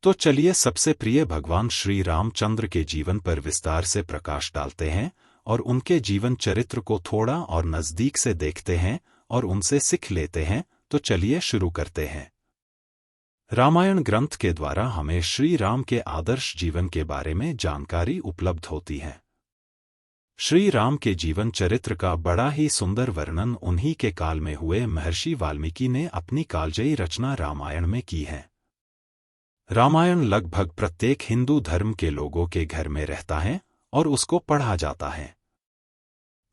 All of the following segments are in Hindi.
तो चलिए सबसे प्रिय भगवान श्री रामचंद्र के जीवन पर विस्तार से प्रकाश डालते हैं और उनके जीवन चरित्र को थोड़ा और नज़दीक से देखते हैं और उनसे सीख लेते हैं। तो चलिए शुरू करते हैं। रामायण ग्रंथ के द्वारा हमें श्री राम के आदर्श जीवन के बारे में जानकारी उपलब्ध होती है। श्री राम के जीवन चरित्र का बड़ा ही सुंदर वर्णन उन्हीं के काल में हुए महर्षि वाल्मीकि ने अपनी कालजयी रचना रामायण में की है। रामायण लगभग प्रत्येक हिंदू धर्म के लोगों के घर में रहता है और उसको पढ़ा जाता है।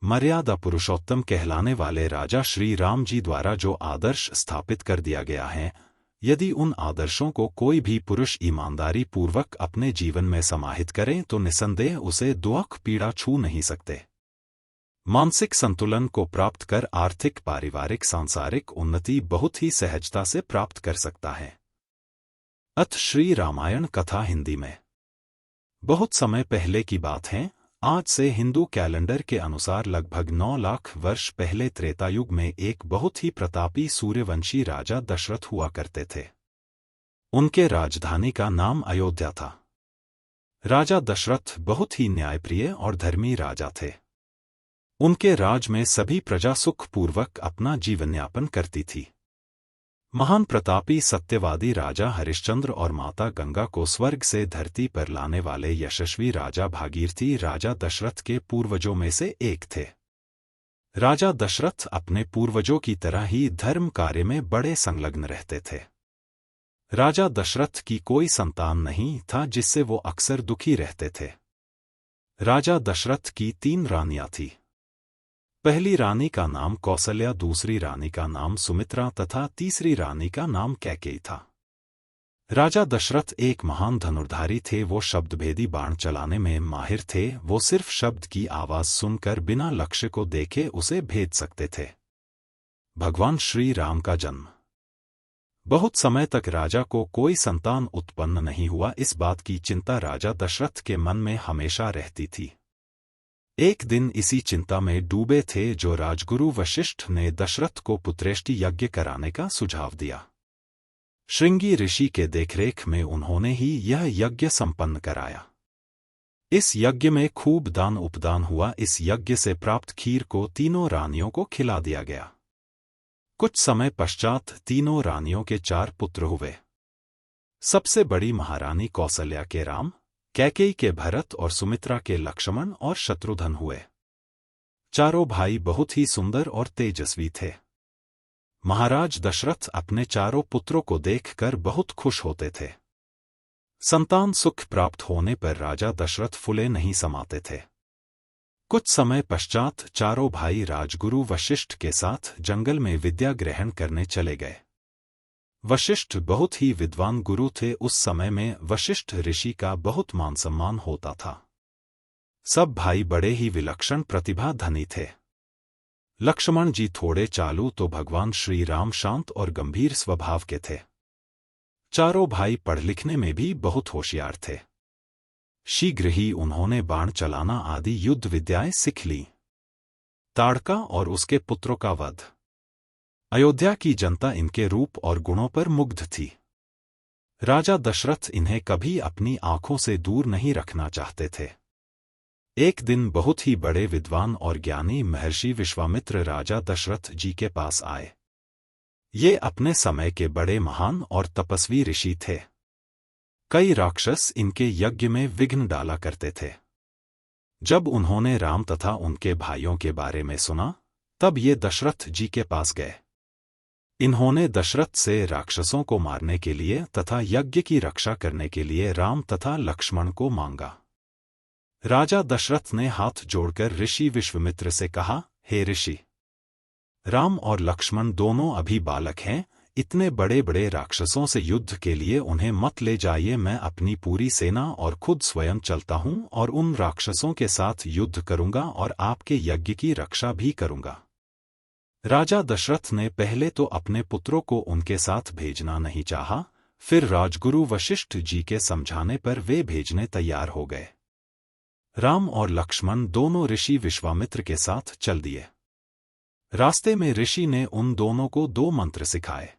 मर्यादा पुरुषोत्तम कहलाने वाले राजा श्री राम जी द्वारा जो आदर्श स्थापित कर दिया गया है, यदि उन आदर्शों को कोई भी पुरुष ईमानदारी पूर्वक अपने जीवन में समाहित करें तो निसंदेह उसे दुख पीड़ा छू नहीं सकते। मानसिक संतुलन को प्राप्त कर आर्थिक, पारिवारिक, सांसारिक उन्नति बहुत ही सहजता से प्राप्त कर सकता है। अथ श्री रामायण कथा हिंदी में। बहुत समय पहले की बात है। आज से हिंदू कैलेंडर के अनुसार लगभग 9 लाख वर्ष पहले त्रेता युग में एक बहुत ही प्रतापी सूर्यवंशी राजा दशरथ हुआ करते थे। उनके राजधानी का नाम अयोध्या था। राजा दशरथ बहुत ही न्यायप्रिय और धर्मी राजा थे। उनके राज में सभी प्रजा सुखपूर्वक अपना जीवन यापन करती थी। महान प्रतापी सत्यवादी राजा हरिश्चंद्र और माता गंगा को स्वर्ग से धरती पर लाने वाले यशस्वी राजा भागीरथी राजा दशरथ के पूर्वजों में से एक थे। राजा दशरथ अपने पूर्वजों की तरह ही धर्म कार्य में बड़े संलग्न रहते थे। राजा दशरथ की कोई संतान नहीं था, जिससे वो अक्सर दुखी रहते थे। राजा दशरथ की 3 रानियां थीं। पहली रानी का नाम कौसल्या, दूसरी रानी का नाम सुमित्रा तथा तीसरी रानी का नाम कैकेयी था। राजा दशरथ एक महान धनुर्धारी थे। वो शब्दभेदी बाण चलाने में माहिर थे। वो सिर्फ शब्द की आवाज सुनकर बिना लक्ष्य को देखे उसे भेद सकते थे। भगवान श्री राम का जन्म। बहुत समय तक राजा को कोई संतान उत्पन्न नहीं हुआ। इस बात की चिंता राजा दशरथ के मन में हमेशा रहती थी। एक दिन इसी चिंता में डूबे थे जो राजगुरु वशिष्ठ ने दशरथ को पुत्रेष्टि यज्ञ कराने का सुझाव दिया। श्रृंगी ऋषि के देखरेख में उन्होंने ही यह यज्ञ संपन्न कराया। इस यज्ञ में खूब दान उपदान हुआ। इस यज्ञ से प्राप्त खीर को तीनों रानियों को खिला दिया गया। कुछ समय पश्चात तीनों रानियों के 4 पुत्र हुए। सबसे बड़ी महारानी कौसल्या के राम, कैकेयी के भरत और सुमित्रा के लक्ष्मण और शत्रुघ्न हुए। चारों भाई बहुत ही सुंदर और तेजस्वी थे। महाराज दशरथ अपने चारों पुत्रों को देखकर बहुत खुश होते थे। संतान सुख प्राप्त होने पर राजा दशरथ फूले नहीं समाते थे। कुछ समय पश्चात चारों भाई राजगुरु वशिष्ठ के साथ जंगल में विद्या ग्रहण करने चले गए। वशिष्ठ बहुत ही विद्वान गुरु थे। उस समय में वशिष्ठ ऋषि का बहुत मान सम्मान होता था। सब भाई बड़े ही विलक्षण प्रतिभा धनी थे। लक्ष्मण जी थोड़े चालू तो भगवान श्री राम शांत और गंभीर स्वभाव के थे। चारों भाई पढ़ लिखने में भी बहुत होशियार थे। शीघ्र ही उन्होंने बाण चलाना आदि युद्ध विद्याएं सीख लीं। ताड़का और उसके पुत्रों का वध। अयोध्या की जनता इनके रूप और गुणों पर मुग्ध थी। राजा दशरथ इन्हें कभी अपनी आंखों से दूर नहीं रखना चाहते थे। एक दिन बहुत ही बड़े विद्वान और ज्ञानी महर्षि विश्वामित्र राजा दशरथ जी के पास आए। ये अपने समय के बड़े महान और तपस्वी ऋषि थे। कई राक्षस इनके यज्ञ में विघ्न डाला करते थे। जब उन्होंने राम तथा उनके भाइयों के बारे में सुना, तब ये दशरथ जी के पास गए। इन्होंने दशरथ से राक्षसों को मारने के लिए तथा यज्ञ की रक्षा करने के लिए राम तथा लक्ष्मण को मांगा। राजा दशरथ ने हाथ जोड़कर ऋषि विश्वामित्र से कहा, हे ऋषि, राम और लक्ष्मण दोनों अभी बालक हैं। इतने बड़े बड़े राक्षसों से युद्ध के लिए उन्हें मत ले जाइए। मैं अपनी पूरी सेना और खुद स्वयं चलता हूं और उन राक्षसों के साथ युद्ध करूंगा और आपके यज्ञ की रक्षा भी करूंगा। राजा दशरथ ने पहले तो अपने पुत्रों को उनके साथ भेजना नहीं चाहा, फिर राजगुरु वशिष्ठ जी के समझाने पर वे भेजने तैयार हो गए। राम और लक्ष्मण दोनों ऋषि विश्वामित्र के साथ चल दिए। रास्ते में ऋषि ने उन दोनों को 2 मंत्र सिखाए।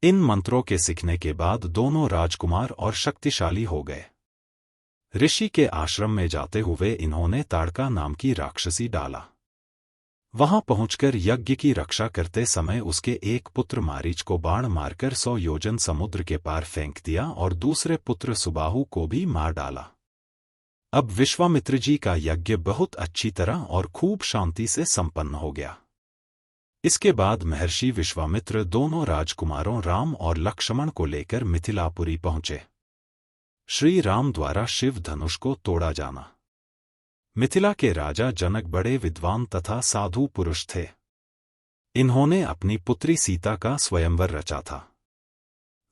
इन मंत्रों के सीखने के बाद दोनों राजकुमार और शक्तिशाली हो गए। ऋषि के आश्रम में जाते हुए इन्होंने ताड़का नाम की राक्षसी डाला। वहां पहुंचकर यज्ञ की रक्षा करते समय उसके एक पुत्र मारीच को बाण मारकर 100 योजन समुद्र के पार फेंक दिया और दूसरे पुत्र सुबाहु को भी मार डाला। अब विश्वामित्र जी का यज्ञ बहुत अच्छी तरह और खूब शांति से संपन्न हो गया। इसके बाद महर्षि विश्वामित्र दोनों राजकुमारों राम और लक्ष्मण को लेकर मिथिलापुरी पहुंचे। श्री राम द्वारा शिव धनुष को तोड़ा जाना। मिथिला के राजा जनक बड़े विद्वान तथा साधु पुरुष थे। इन्होंने अपनी पुत्री सीता का स्वयंवर रचा था।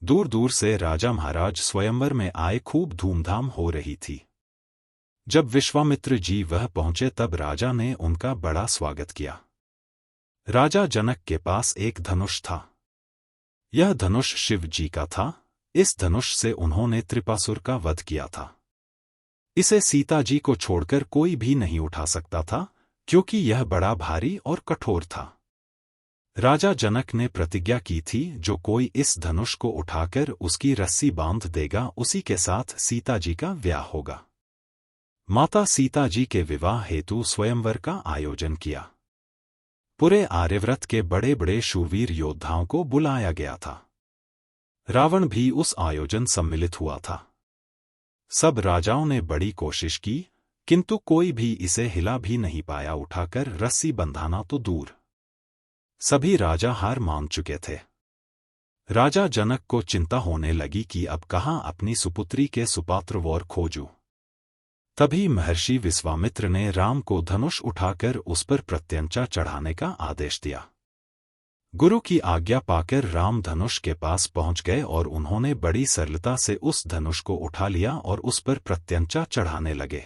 दूर दूर से राजा महाराज स्वयंवर में आए, खूब धूमधाम हो रही थी। जब विश्वामित्र जी वह पहुंचे तब राजा ने उनका बड़ा स्वागत किया। राजा जनक के पास एक धनुष था। यह धनुष शिव जी का था। इस धनुष से उन्होंने त्रिपासुर का वध किया था। इसे सीता जी को छोड़कर कोई भी नहीं उठा सकता था, क्योंकि यह बड़ा भारी और कठोर था। राजा जनक ने प्रतिज्ञा की थी, जो कोई इस धनुष को उठाकर उसकी रस्सी बांध देगा, उसी के साथ सीता जी का ब्याह होगा। माता सीता जी के विवाह हेतु स्वयंवर का आयोजन किया। पूरे आर्यव्रत के बड़े बड़े शूरवीर योद्धाओं को बुलाया गया था। रावण भी उस आयोजन सम्मिलित हुआ था। सब राजाओं ने बड़ी कोशिश की, किंतु कोई भी इसे हिला भी नहीं पाया। उठाकर रस्सी बंधाना तो दूर, सभी राजा हार मान चुके थे। राजा जनक को चिंता होने लगी कि अब कहाँ अपनी सुपुत्री के सुपात्र वर खोजूं। तभी महर्षि विश्वामित्र ने राम को धनुष उठाकर उस पर प्रत्यंचा चढ़ाने का आदेश दिया। गुरु की आज्ञा पाकर राम धनुष के पास पहुंच गए और उन्होंने बड़ी सरलता से उस धनुष को उठा लिया और उस पर प्रत्यंचा चढ़ाने लगे।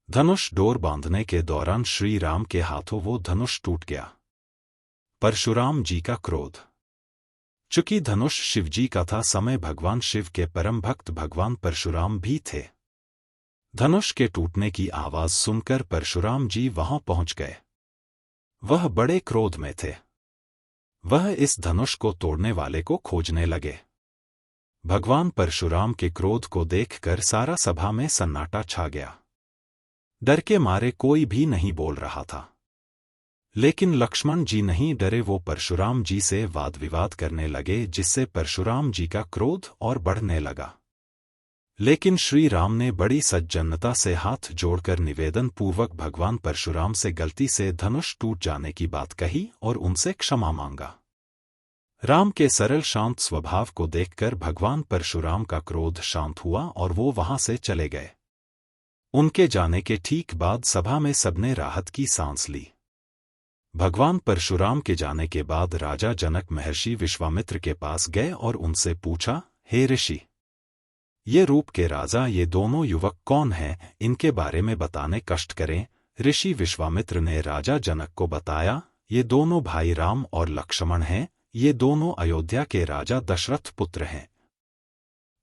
धनुष डोर बांधने के दौरान श्री राम के हाथों वो धनुष टूट गया। परशुराम जी का क्रोध। चूंकि धनुष शिव जी का था, समय भगवान शिव के परम भक्त भगवान परशुराम भी थे। धनुष के टूटने की आवाज सुनकर परशुराम जी वहां पहुंच गए। वह बड़े क्रोध में थे। वह इस धनुष को तोड़ने वाले को खोजने लगे। भगवान परशुराम के क्रोध को देखकर सारा सभा में सन्नाटा छा गया। डर के मारे कोई भी नहीं बोल रहा था। लेकिन लक्ष्मण जी नहीं डरे। वो परशुराम जी से वाद विवाद करने लगे, जिससे परशुराम जी का क्रोध और बढ़ने लगा। लेकिन श्री राम ने बड़ी सज्जनता से हाथ जोड़कर निवेदन पूर्वक भगवान परशुराम से गलती से धनुष टूट जाने की बात कही और उनसे क्षमा मांगा। राम के सरल शांत स्वभाव को देखकर भगवान परशुराम का क्रोध शांत हुआ और वो वहां से चले गए। उनके जाने के ठीक बाद सभा में सबने राहत की सांस ली। भगवान परशुराम के जाने के बाद राजा जनक महर्षि विश्वामित्र के पास गए और उनसे पूछा, हे ऋषि, ये रूप के राजा, ये दोनों युवक कौन हैं? इनके बारे में बताने कष्ट करें। ऋषि विश्वामित्र ने राजा जनक को बताया, ये दोनों भाई राम और लक्ष्मण हैं। ये दोनों अयोध्या के राजा दशरथ पुत्र हैं।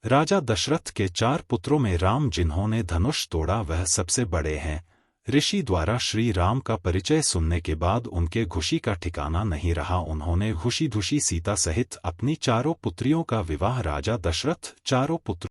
राजा दशरथ के 4 पुत्रों में राम जिन्होंने धनुष तोड़ा वह सबसे बड़े हैं। ऋषि द्वारा श्री राम का परिचय सुनने के बाद उनके खुशी का ठिकाना नहीं रहा। उन्होंने खुशी खुशी सीता सहित अपनी 4 पुत्रियों का विवाह राजा दशरथ 4 पुत्र